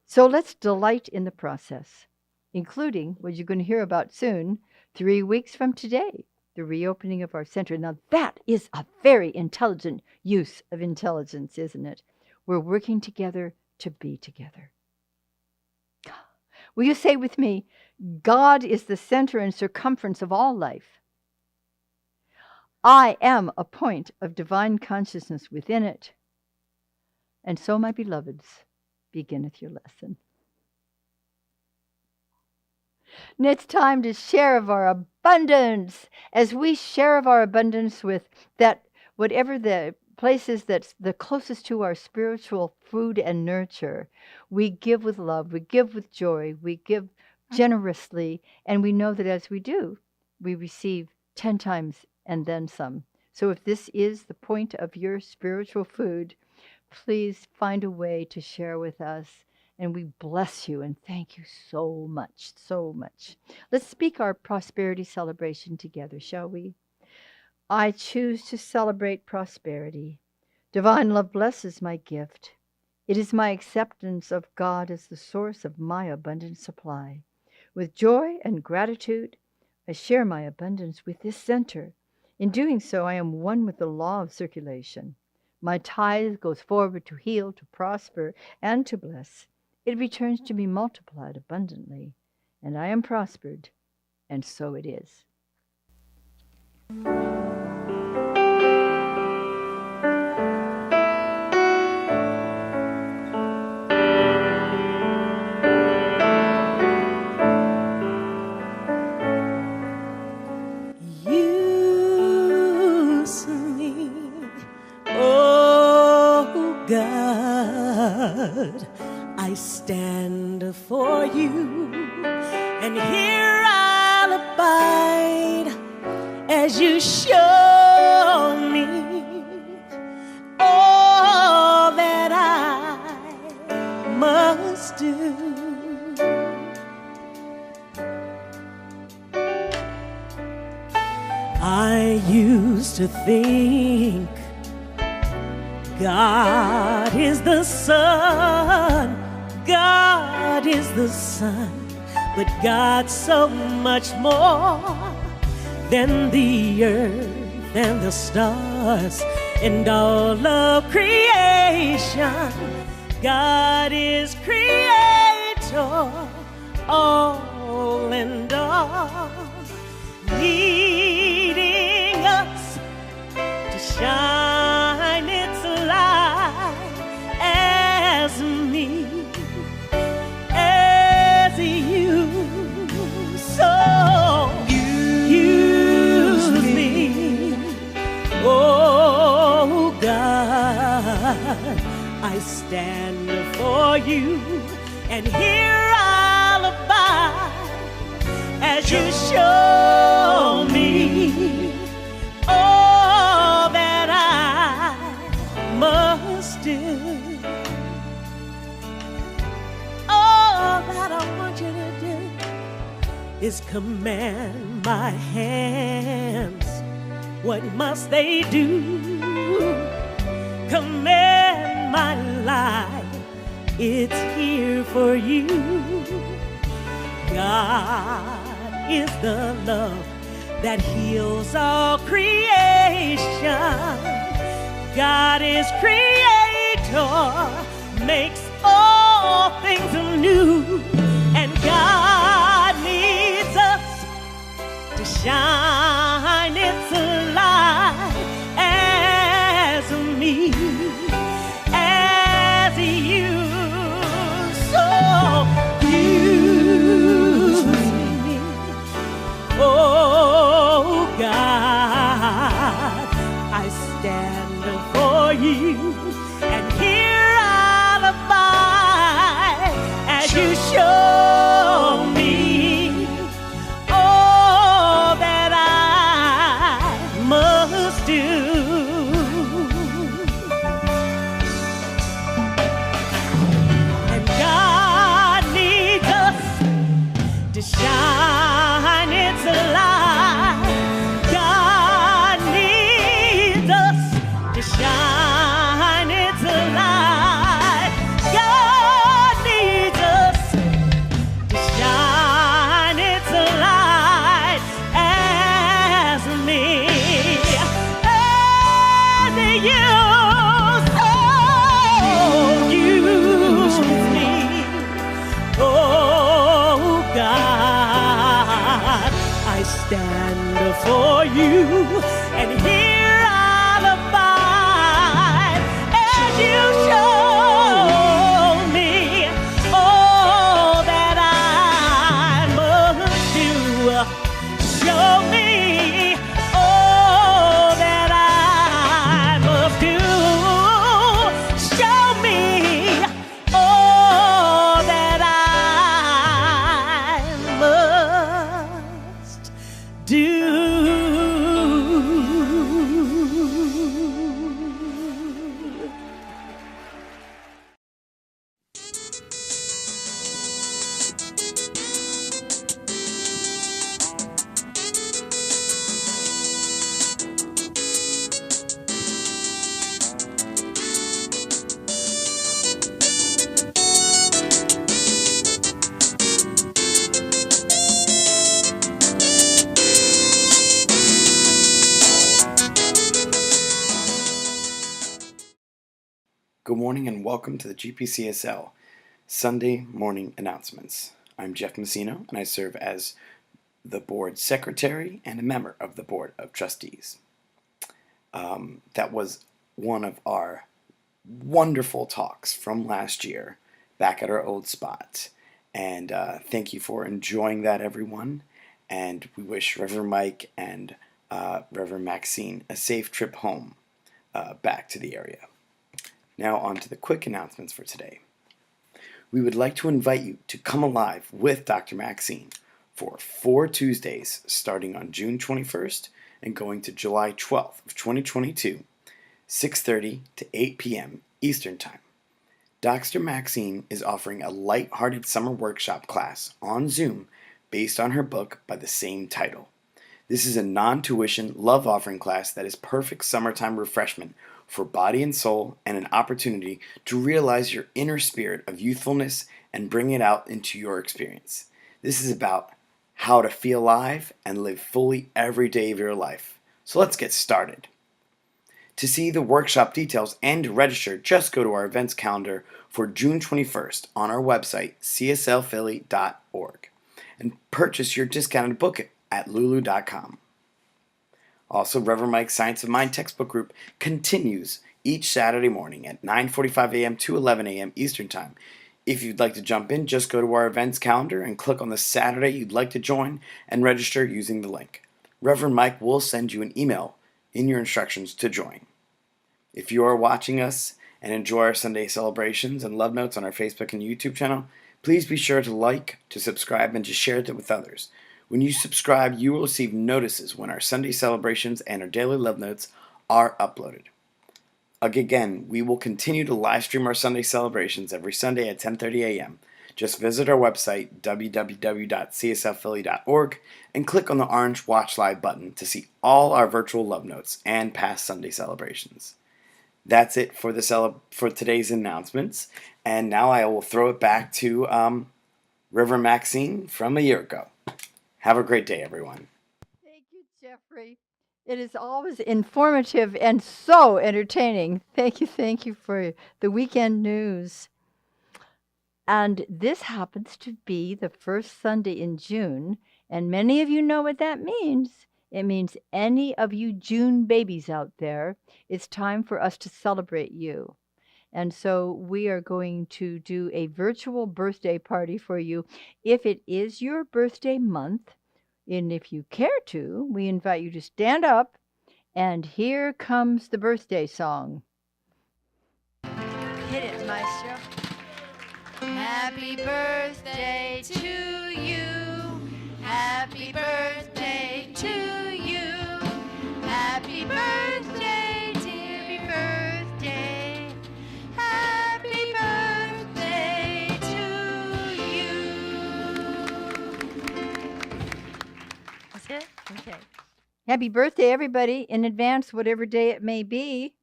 So let's delight in the process, including what you're going to hear about soon, 3 weeks from today, the reopening of our center. Now that is a very intelligent use of intelligence, isn't it? We're working together to be together. Will you say with me, God is the center and circumference of all life. I am a point of divine consciousness within it. And so, my beloveds, beginneth your lesson. And it's time to share of our abundance. As we share of our abundance with that, whatever the places that's the closest to our spiritual food and nurture, we give with love, we give with joy, we give generously, and we know that as we do, we receive 10 times and then some. So if this is the point of your spiritual food, please find a way to share with us, and we bless you and thank you so much, so much. Let's speak our prosperity celebration together, shall we? I choose to celebrate prosperity. Divine love blesses my gift. It is my acceptance of God as the source of my abundant supply. With joy and gratitude, I share my abundance with this center. In doing so, I am one with the law of circulation. My tithe goes forward to heal, to prosper, and to bless. It returns to me multiplied abundantly, and I am prospered, and so it is. used to think God is the sun, God is the sun, but God's so much more than the earth and the stars and all of creation. God is creator, all and all, needing us to shine its light as me, as you. So use me, oh God. I stand before you, and here I'll abide as you show me all that I must do. All that I want you to do is command my hands. What must they do? Command my life, it's here for you. God is the love that heals all creation. God is creator, makes all things new. And God needs us to shine its light as me, as you. So use me, oh God. I stand before you, and here I'll abide as you show me all that I must do. And God needs us to shine its light. God needs us to shine its light. God needs us to shine its light as me, as you. So use me, oh God. I stand before you, and here I'll abide as you show me all that I must do. Show me all that I must do. Show me all that I must do. Good morning and welcome to the GPCSL Sunday Morning Announcements. I'm Jeff Maxine, and I serve as the board secretary and a member of the board of trustees. That was one of our wonderful talks from last year back at our old spot. And thank you for enjoying that, everyone. And we wish Reverend Mike and Reverend Maxine a safe trip home back to the area. Now on to the quick announcements for today. We would like to invite you to come alive with Dr. Maxine for 4 Tuesdays starting on June 21st and going to July 12th of 2022, 6:30 to 8 p.m. Eastern Time. Dr. Maxine is offering a light-hearted summer workshop class on Zoom based on her book by the same title. This is a non-tuition love offering class that is perfect summertime refreshment for body and soul and an opportunity to realize your inner spirit of youthfulness and bring it out into your experience. This is about how to feel alive and live fully every day of your life. So let's get started. To see the workshop details and to register, just go to our events calendar for June 21st on our website, cslphilly.org, and purchase your discounted book at lulu.com. Also, Reverend Mike's Science of Mind textbook group continues each Saturday morning at 9:45 a.m. to 11 a.m. Eastern Time. If you'd like to jump in, just go to our events calendar and click on the Saturday you'd like to join and register using the link. Reverend Mike will send you an email in your instructions to join. If you are watching us and enjoy our Sunday celebrations and love notes on our Facebook and YouTube channel, please be sure to like, to subscribe, and to share it with others. When you subscribe, you will receive notices when our Sunday celebrations and our daily love notes are uploaded. Again, we will continue to live stream our Sunday celebrations every Sunday at 10:30 a.m. Just visit our website, www.cslphilly.org, and click on the orange Watch Live button to see all our virtual love notes and past Sunday celebrations. That's it for for today's announcements, and now I will throw it back to Reverend Maxine from a year ago. Have a great day, everyone. Thank you, Jeffrey. It is always informative and so entertaining. Thank you for the weekend news. And this happens to be the first Sunday in June, and many of you know what that means. It means any of you June babies out there, it's time for us to celebrate you. And so we are going to do a virtual birthday party for you. If it is your birthday month, and if you care to, we invite you to stand up, and here comes the birthday song. Hit it, Maestro. Happy birthday to you. Happy birthday to you. Happy birthday, dear birthday. Happy birthday to you. That's it? Okay. Happy birthday, everybody, in advance, whatever day it may be.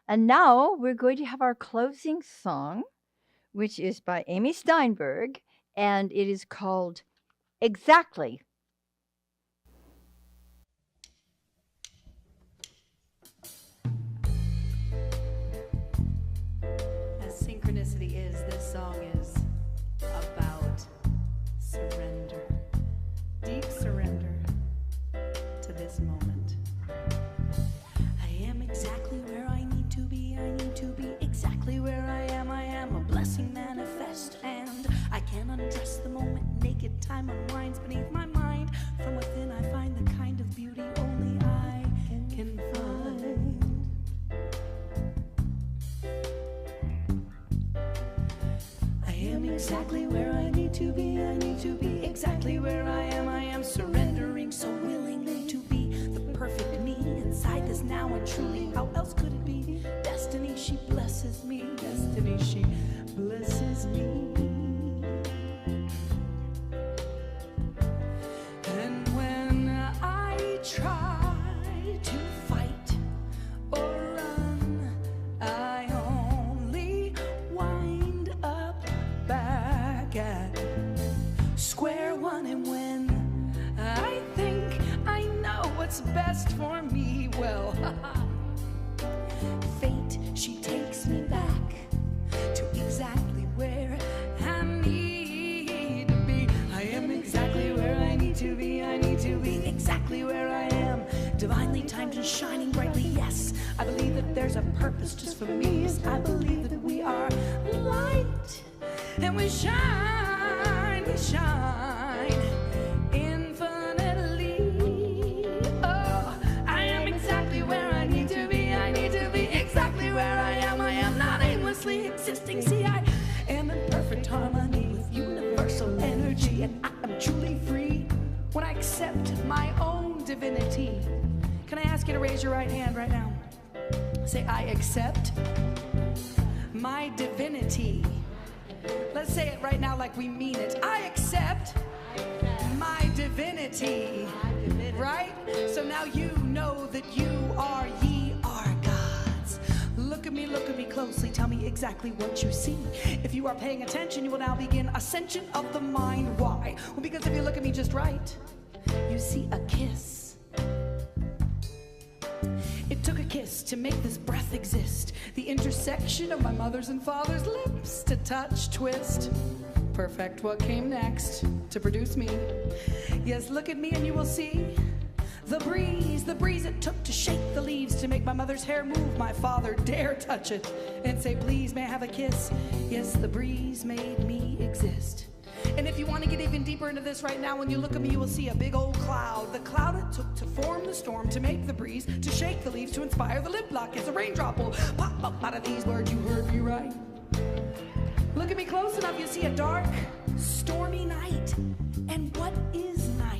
And now we're going to have our closing song, which is by Amy Steinberg, and it is called Exactly. As synchronicity is, this song is about surrender, deep surrender to this moment. I am exactly where I need to be. I need to be exactly where I am. I am a blessing manifest, and I can undress the moment. Naked time unwinds beneath my mind. From within I find the kind of beauty only I can find. I am exactly where I need to be. I need to be exactly where I am. I am surrendering so willingly to be the perfect me inside this now and truly. How else could it be? Destiny, she blesses me. Destiny, she blesses me. And when I try to fight or run, I only wind up back at square one. And when I think I know what's best for me, well, fate, she takes me back to exactly where I need to be. I am exactly where I need to be. I need to be exactly where I am. Divinely timed and shining brightly, yes. I believe that there's a purpose just for me. Yes, I believe that we are light and we shine infinitely. Oh, I am exactly where I need to be. I need to be exactly where I am. I am not aimlessly existing. See, I am in perfect harmony with universal energy, and I am truly free when I accept my own divinity. Can I ask you to raise your right hand right now? Say, I accept my divinity. Let's say it right now like we mean it. I accept my divinity. Right? So now you know that ye are gods. Look at me closely. Tell me exactly what you see. If you are paying attention, you will now begin ascension of the mind. Why? Well, because if you look at me just right, you see a kiss. It took a kiss to make this breath exist. The intersection of my mother's and father's lips to touch, twist. Perfect. What came next to produce me? Yes, look at me and you will see the breeze it took to shake the leaves to make my mother's hair move. My father dare touch it and say, please, may I have a kiss? Yes, the breeze made me exist. And if you want to get even deeper into this right now, when you look at me, you will see a big old cloud. The cloud it took to form the storm, to make the breeze, to shake the leaves, to inspire the lip lock. Yes, a raindrop will pop up out of these words. You heard me right. Look at me close enough, you see a dark, stormy night. And what is night?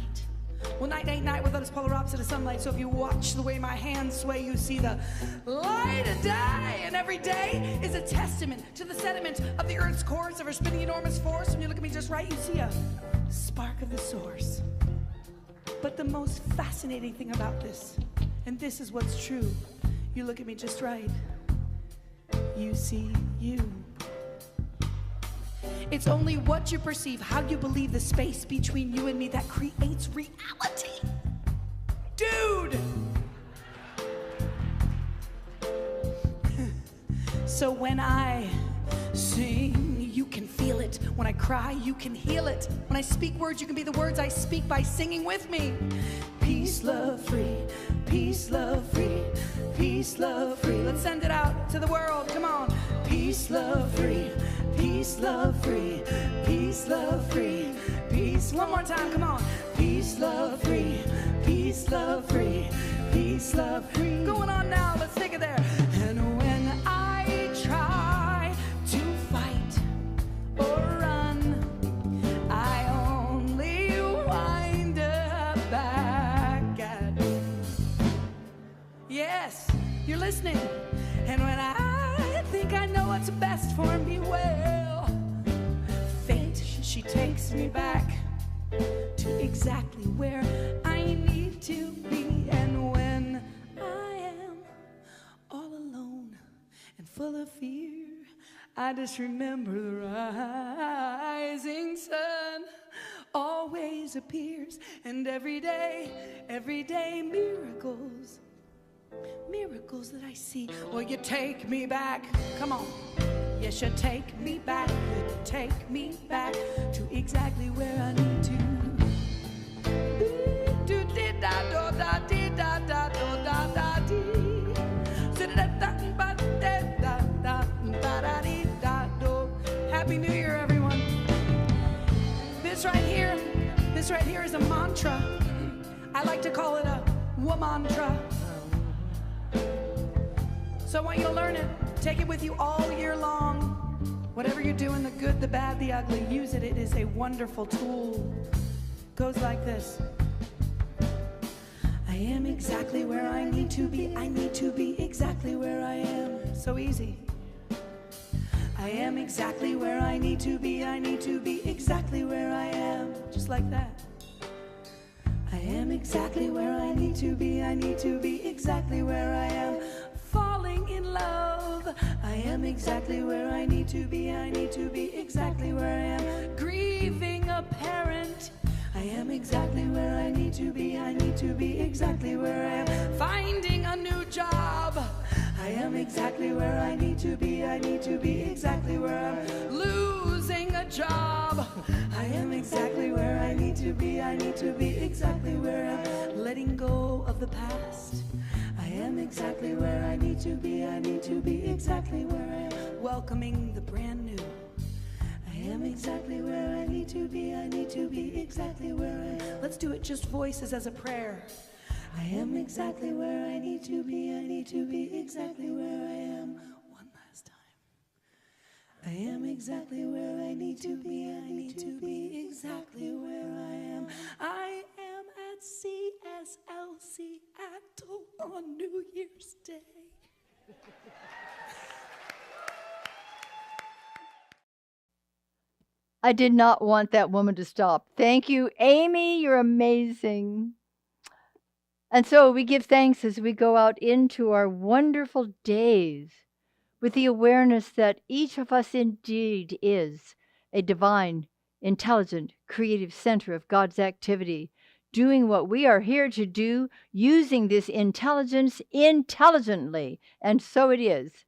Well, night ain't night without its polar opposite of sunlight. So if you watch the way my hands sway, you see the light of day. And every day is a testament to the sediment of the earth's core, of her spinning enormous force. When you look at me just right, you see a spark of the source. But the most fascinating thing about this, and this is what's true, you look at me just right, you see you. It's only what you perceive, how you believe, the space between you and me that creates reality. Dude! So when I sing, you can feel it. When I cry, you can heal it. When I speak words, you can be the words I speak by singing with me. Peace, love, free. Peace, love, free. Peace, love, free. Let's send it out to the world. Come on. Peace, love, free. Peace, love, free. Peace, love, free. Peace. One more time, come on. Peace, love, free. Peace, love, free. Peace, love, free. Going on now, let's take it there. And when I try to fight or run, I only wind up back at you. Yes, you're listening. And when I think I know what's best for me, well, fate, she takes me back to exactly where I need to be. And when I am all alone and full of fear, I just remember the rising sun always appears. And every day, miracles that I see. Well, you take me back, come on. Yes, you take me back, you take me back to exactly where I need to. Happy New Year, everyone. This right here is a mantra. I like to call it a womantra. So I want you to learn it. Take it with you all year long. Whatever you're doing, the good, the bad, the ugly, use it. It is a wonderful tool. Goes like this. I am exactly where I need to be. I need to be exactly where I am. So easy. I am exactly where I need to be. I need to be exactly where I am. Just like that. I am exactly where I need to be. I need to be exactly where I am. Falling in love. I am exactly where I need to be. I need to be exactly where I am. Grieving a parent. I am exactly where I need to be. I need to be exactly where I am. Finding a new job. I am exactly where I need to be. I need to be exactly where I'm. Losing a job. I am exactly where I need to be. I need to be exactly where I'm. Letting go of the past. I am exactly where I need to be. I need to be exactly where I am. Welcoming the brand new. I am exactly where I need to be. I need to be exactly where I am. Let's do it just voices as a prayer. I am exactly where I need to be. I need to be exactly where I am. One last time. I am exactly where I need to be. I need to be exactly where I am. I am at CSL Seattle on New Year's Day. I did not want that woman to stop. Thank you, Amy. You're amazing. And so we give thanks as we go out into our wonderful days with the awareness that each of us indeed is a divine, intelligent, creative center of God's activity, doing what we are here to do, using this intelligence intelligently. And so it is.